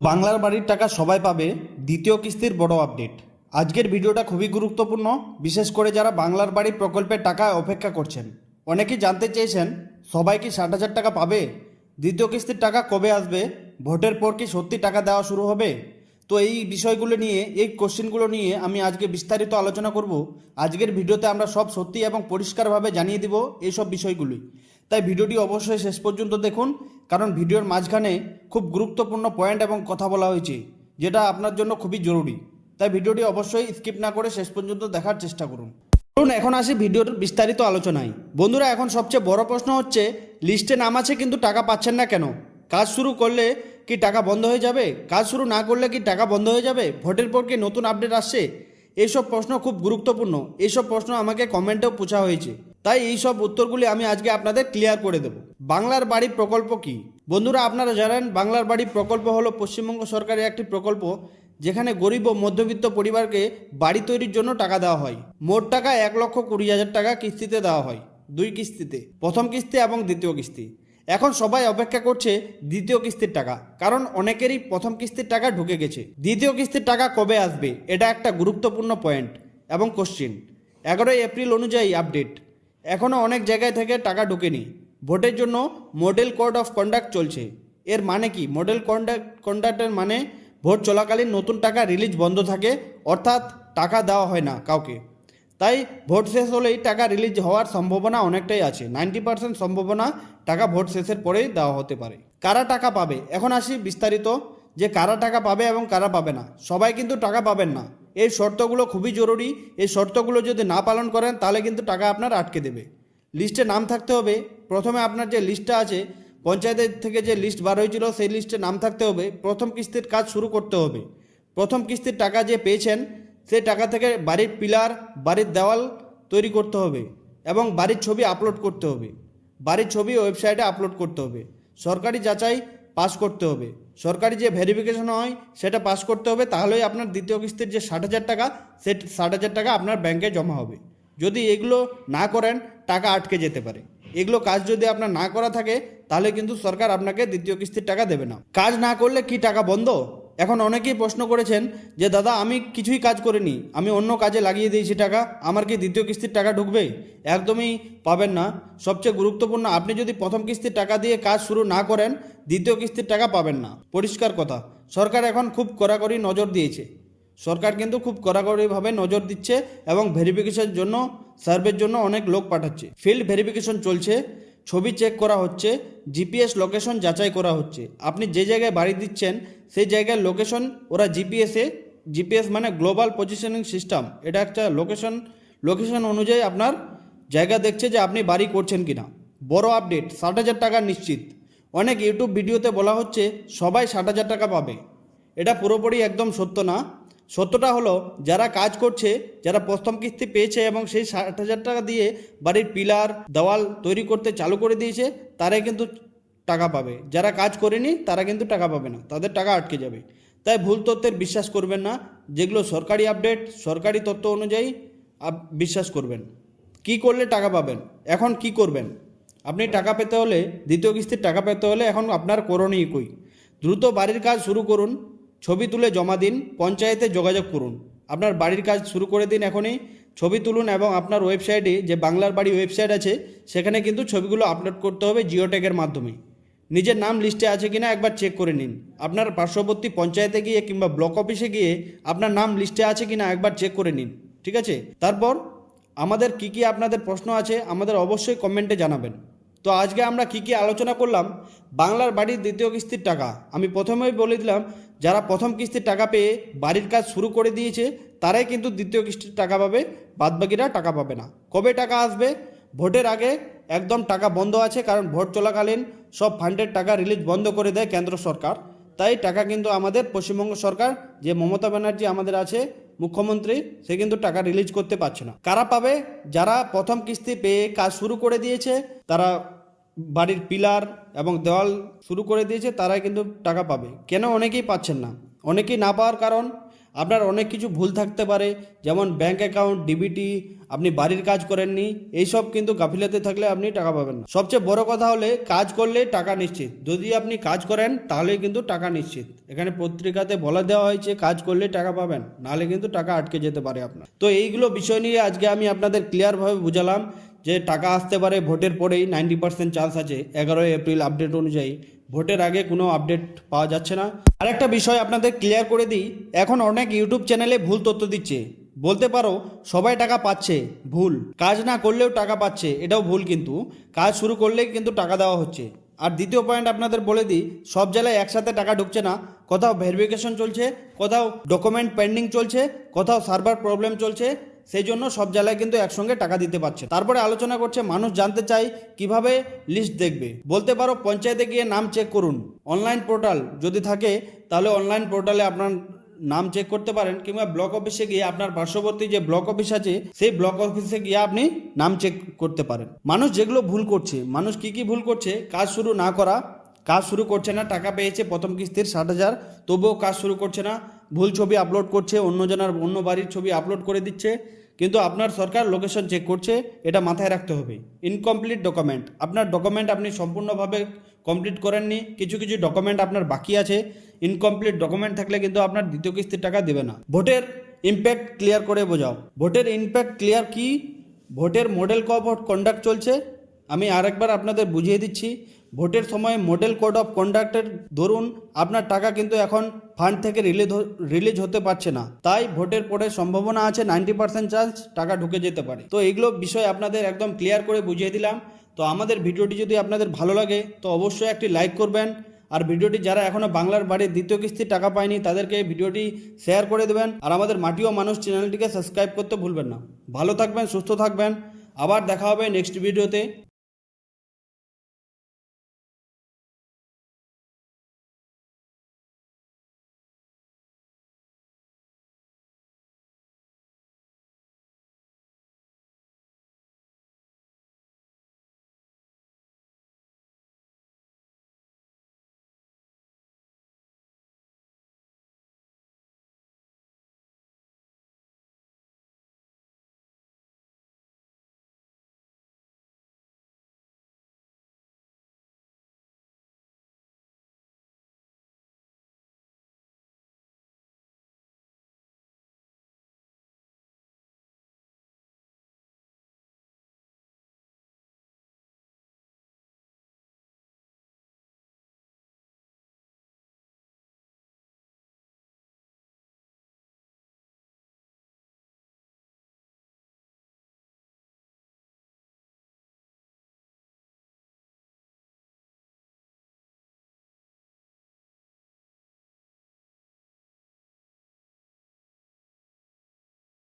বাংলার বাড়ির টাকা সবাই পাবে, দ্বিতীয় কিস্তির বড় আপডেট। আজকের ভিডিওটা খুবই গুরুত্বপূর্ণ, বিশেষ করে যারা বাংলার বাড়ি প্রকল্পের টাকা অপেক্ষা করছেন। অনেকেই জানতে চেয়েছেন সবাই কি 60,000 টাকা পাবে, দ্বিতীয় কিস্তির টাকা কবে আসবে, ভোটের পর কি সত্যি টাকা দেওয়া শুরু হবে। তো এই বিষয়গুলো নিয়ে, এই কোশ্চেনগুলো নিয়ে আমি আজকে বিস্তারিত আলোচনা করব। আজকের ভিডিওতে আমরা সব সত্যি এবং পরিষ্কারভাবে জানিয়ে দিব এইসব বিষয়গুলি। তাই ভিডিওটি অবশ্যই শেষ পর্যন্ত দেখুন, কারণ ভিডিওর মাঝখানে খুব গুরুত্বপূর্ণ পয়েন্ট এবং কথা বলা হয়েছে, যেটা আপনার জন্য খুবই জরুরি। তাই ভিডিওটি অবশ্যই স্কিপ না করে শেষ পর্যন্ত দেখার চেষ্টা করুন। ধরুন, এখন আসি ভিডিওর বিস্তারিত আলোচনায়। বন্ধুরা, এখন সবচেয়ে বড় প্রশ্ন হচ্ছে, লিস্টে নাম আছে কিন্তু টাকা পাচ্ছেন না কেন? কাজ শুরু করলে কি টাকা বন্ধ হয়ে যাবে? কাজ শুরু না করলে কি টাকা বন্ধ হয়ে যাবে? ভোটের পর কি নতুন আপডেট আসছে? এইসব প্রশ্ন খুব গুরুত্বপূর্ণ। এইসব প্রশ্ন আমাকে কমেন্টেও পূছা হয়েছে, তাই এই সব উত্তরগুলি আমি আজকে আপনাদের ক্লিয়ার করে দেব। বাংলার বাড়ি প্রকল্প কি? বন্ধুরা, আপনারা জানেন বাংলার বাড়ি প্রকল্প হলো পশ্চিমবঙ্গ সরকারের একটি প্রকল্প, যেখানে গরিব ও মধ্যবিত্ত পরিবারকে বাড়ি তৈরির জন্য টাকা দেওয়া হয়। মোট টাকা 1,20,000 টাকা কিস্তিতে দেওয়া হয়, 2 কিস্তিতে, প্রথম কিস্তি এবং দ্বিতীয় কিস্তি। এখন সবাই অপেক্ষা করছে দ্বিতীয় কিস্তির টাকা, কারণ অনেকেরই প্রথম কিস্তির টাকা ঢুকে গেছে। দ্বিতীয় কিস্তির টাকা কবে আসবে, এটা একটা গুরুত্বপূর্ণ পয়েন্ট এবং কোশ্চিন। 11 এপ্রিল অনুযায়ী আপডেট, এখনও অনেক জায়গায় থেকে টাকা ঢোকেনি। ভোটের জন্য মডেল কোড অফ কন্ডাক্ট চলছে। এর মানে কি? মডেল কন্ডাক্টের মানে ভোট চলাকালীন নতুন টাকা রিলিজ বন্ধ থাকে, অর্থাৎ টাকা দেওয়া হয় না কাউকে। তাই ভোট শেষ হলেই টাকা রিলিজ হওয়ার সম্ভাবনা অনেকটাই আছে, 90% সম্ভাবনা টাকা ভোট শেষের পরেই দেওয়া হতে পারে। কারা টাকা পাবে? এখন আসি বিস্তারিত, যে কারা টাকা পাবে এবং কারা পাবে না। সবাই কিন্তু টাকা পাবেন না, এই শর্তগুলো খুবই জরুরি। এই শর্তগুলো যদি না পালন করেন তাহলে কিন্তু টাকা আপনার আটকে দেবে। লিস্টে নাম থাকতে হবে। প্রথমে আপনার যে লিস্টটা আছে, পঞ্চায়েতের থেকে যে লিস্ট বার হয়েছিল, সেই লিস্টে নাম থাকতে হবে। প্রথম কিস্তির কাজ শুরু করতে হবে। প্রথম কিস্তির টাকা যে পেয়েছেন, সেই টাকা থেকে বাড়ির পিলার, বাড়ির দেওয়াল তৈরি করতে হবে এবং বাড়ির ছবি আপলোড করতে হবে। বাড়ির ছবি ওয়েবসাইটে আপলোড করতে হবে। সরকারি যাচাই পাস করতে হবে। সরকারি যে ভেরিফিকেশন হয় সেটা পাস করতে হবে, তাহলেই আপনার দ্বিতীয় কিস্তির যে 60,000 টাকা, সে 60,000 টাকা আপনার ব্যাংকে জমা হবে। যদি এগুলো না করেন, টাকা আটকে যেতে পারে। এগুলো কাজ যদি আপনার না করা থাকে, তাহলে কিন্তু সরকার আপনাকে দ্বিতীয় কিস্তির টাকা দেবে না। কাজ না করলে কি টাকা বন্ধ? এখন অনেকেই প্রশ্ন করেছেন যে দাদা, আমি কিছুই কাজ করিনি, আমি অন্য কাজে লাগিয়ে দিয়েছি টাকা, আমার কি দ্বিতীয় কিস্তির টাকা ঢুকবে? একদমই পাবেন না। সবচেয়ে গুরুত্বপূর্ণ, আপনি যদি প্রথম কিস্তির টাকা দিয়ে কাজ শুরু না করেন, দ্বিতীয় কিস্তির টাকা পাবেন না। পরিষ্কার কথা। সরকার এখন খুব কড়াকড়ি নজর দিয়েছে। সরকার কিন্তু খুব কড়াকড়িভাবে নজর দিচ্ছে এবং ভেরিফিকেশনের জন্য, সার্ভের জন্য অনেক লোক পাঠাচ্ছে। ফিল্ড ভেরিফিকেশন চলছে, ছবি চেক করা হচ্ছে, জিপিএস লোকেশন যাচাই করা হচ্ছে। আপনি যে জায়গায় বাড়ি দিচ্ছেন, সেই জায়গার লোকেশন ওরা জিপিএস মানে গ্লোবাল পজিশনিং সিস্টেম, এটা একটা লোকেশন অনুযায়ী আপনার জায়গা দেখছে যে আপনি বাড়ি করছেন কিনা। বড় আপডেট, 60,000 টাকা নিশ্চিত। অনেক ইউটিউব ভিডিওতে বলা হচ্ছে সবাই 60,000 টাকা পাবে। এটা পুরোপুরি একদম সত্য না। সত্যটা হলো, যারা কাজ করছে, যারা প্রথম কিস্তি পেয়েছে এবং সেই 60,000 টাকা দিয়ে বাড়ির পিলার, দেওয়াল তৈরি করতে চালু করে দিয়েছে, তারাই কিন্তু টাকা পাবে। যারা কাজ করেনি তারা কিন্তু টাকা পাবে না, তাদের টাকা আটকে যাবে। তাই ভুল তথ্যের বিশ্বাস করবেন না। যেগুলো সরকারি আপডেট, সরকারি তথ্য অনুযায়ী বিশ্বাস করবেন। কি করলে টাকা পাবেন? এখন কি করবেন? আপনি টাকা পেতে হলে, দ্বিতীয় কিস্তির টাকা পেতে হলে এখন আপনার করণীয় কই? দ্রুত বাড়ির কাজ শুরু করুন, ছবি তুলে জমা দিন, পঞ্চায়েতে যোগাযোগ করুন। আপনার বাড়ির কাজ শুরু করে দিন এখনই। ছবি তুলুন এবং আপনার ওয়েবসাইটে, যে বাংলার বাড়ি ওয়েবসাইট আছে, সেখানে কিন্তু ছবিগুলো আপলোড করতে হবে জিও ট্যাগের মাধ্যমে। নিজের নাম লিস্টে আছে কিনা একবার চেক করে নিন। আপনার পার্শ্ববর্তী পঞ্চায়েতে গিয়ে কিংবা ব্লক অফিসে গিয়ে আপনার নাম লিস্টে আছে কিনা একবার চেক করে নিন, ঠিক আছে? তারপর আমাদের কি আপনাদের প্রশ্ন আছে, আমাদের অবশ্যই কমেন্টে জানাবেন। তো আজকে আমরা কি আলোচনা করলাম? বাংলার বাড়ির দ্বিতীয় কিস্তির টাকা। আমি প্রথমেই বলে দিলাম, যারা প্রথম কিস্তির টাকা পেয়ে বাড়ির কাজ শুরু করে দিয়েছে, তারাই কিন্তু দ্বিতীয় কিস্তির টাকা পাবে, বাদবাকিরা টাকা পাবে না। কবে টাকা আসবে? ভোটের আগে একদম টাকা বন্ধ আছে, কারণ ভোট চলাকালীন সব ফান্ডের টাকা রিলিজ বন্ধ করে দেয় কেন্দ্র সরকার। তাই টাকা কিন্তু আমাদের পশ্চিমবঙ্গ সরকার, যে মমতা ব্যানার্জি আমাদের আছে মুখ্যমন্ত্রী, সে কিন্তু টাকা রিলিজ করতে পারছে না। কারা পাবে? যারা প্রথম কিস্তি পেয়ে কাজ শুরু করে দিয়েছে, তারা বাড়ির পিলার এবং দেওয়াল শুরু করে দিয়েছে, তারাই কিন্তু টাকা পাবে। কেন অনেকেই পাচ্ছেন না? অনেকেই না পাওয়ার কারণ, আপনার অনেক কিছু ভুল থাকতে পারে, যেমন ব্যাংক অ্যাকাউন্ট, ডিবিটি, আপনি বাড়ির কাজ করেননি, এইসব কিন্তু গাফিলতি থাকলে আপনি টাকা পাবেন না। সবচেয়ে বড় কথা হলে কাজ করলে টাকা নিশ্চিত। যদি আপনি কাজ করেন তাহলে কিন্তু টাকা নিশ্চিত। এখানে পত্রিকাতে বলে দেওয়া হয়েছে কাজ করলে টাকা পাবেন, নাহলে কিন্তু টাকা আটকে যেতে পারে আপনার। তো এইগুলো বিষয় নিয়ে আজকে আমি আপনাদের ক্লিয়ারভাবে বুঝালাম যে টাকা আসতে পারে ভোটের পরেই, 90% চান্স আছে 11 এপ্রিল আপডেট অনুযায়ী। ভোটের আগে কোনো আপডেট পাওয়া যাচ্ছে না। আরেকটা বিষয় আপনাদের ক্লিয়ার করে দিই, এখন অনেক ইউটিউব চ্যানেলে ভুল তথ্য দিচ্ছে। বলতে পারো সবাই টাকা পাচ্ছে, ভুল। কাজ না করলেও টাকা পাচ্ছে, এটাও ভুল। কিন্তু কাজ শুরু করলেই কিন্তু টাকা দেওয়া হচ্ছে। আর দ্বিতীয় পয়েন্ট আপনাদের বলে দিই, সব জেলায় একসাথে টাকা ঢুকছে না। কোথাও ভেরিফিকেশন চলছে, কোথাও ডকুমেন্ট পেন্ডিং চলছে, কোথাও সার্ভার প্রবলেম চলছে। সেই জন্য সব জেলায় কিন্তু একসঙ্গে টাকা দিতে পারছে। তারপরে আলোচনা করছে মানুষ জানতে চায় কিভাবে লিস্ট দেখবে। বলতে পারো পঞ্চায়েতে গিয়ে নাম চেক করুন। অনলাইন পোর্টাল যদি থাকে তাহলে অনলাইন পোর্টালে আপনার নাম চেক করতে পারেন, কিংবা ব্লক অফিসে গিয়ে আপনার পার্শ্ববর্তী যে ব্লক অফিস আছে সেই ব্লক অফিসে গিয়ে আপনি নাম চেক করতে পারেন। মানুষ যেগুলো ভুল করছে, মানুষ কি কি ভুল করছে, কাজ শুরু না করা, কাজ শুরু করছে না, টাকা পেয়েছে প্রথম কিস্তির 60,000, তবুও কাজ শুরু করছে না, ভুল ছবি আপলোড করছে, অন্য বাড়ির ছবি আপলোড করে দিচ্ছে, কিন্তু আপনার সরকার লোকেশন চেক করছে। এটা মাথায় রাখতে হবে। ইনকমপ্লিট ডকুমেন্ট, আপনার ডকুমেন্ট আপনি সম্পূর্ণভাবে কমপ্লিট করেননি, কিছু কিছু ডকুমেন্ট আপনার বাকি আছে। ইনকমপ্লিট ডকুমেন্ট থাকলে কিন্তু আপনার দ্বিতীয় কিস্তির টাকা দেবে না। ভোটের ইম্প্যাক্ট ক্লিয়ার করে বোঝাও। ভোটের ইম্প্যাক্ট ক্লিয়ার কি? ভোটের মডেল কোড অফ কন্ডাক্ট চলছে। আমি আরেকবার আপনাদের বুঝিয়ে দিচ্ছি। ভোটের সময় মডেল কোড অফ কন্ডাক্টের ধরুন আপনার টাকা কিন্তু এখন ফান্ড থেকে রিলিজ হতে পারছে না, তাই ভোটের পরে সম্ভাবনা আছে 90% চান্স টাকা ঢুকে যেতে পারে। তো এইগুলো বিষয় আপনাদের একদম ক্লিয়ার করে বুঝিয়ে দিলাম। তো আমাদের ভিডিওটি যদি আপনাদের ভালো লাগে তো অবশ্যই একটি লাইক করবেন। আর ভিডিওটি যারা এখনও বাংলার বাড়ির দ্বিতীয় কিস্তির টাকা পায়নি তাদেরকে ভিডিওটি শেয়ার করে দেবেন। আর আমাদের মাটি ও মানুষ চ্যানেলটিকে সাবস্ক্রাইব করতে ভুলবেন না। ভালো থাকবেন, সুস্থ থাকবেন। আবার দেখা হবে নেক্সট ভিডিওতে।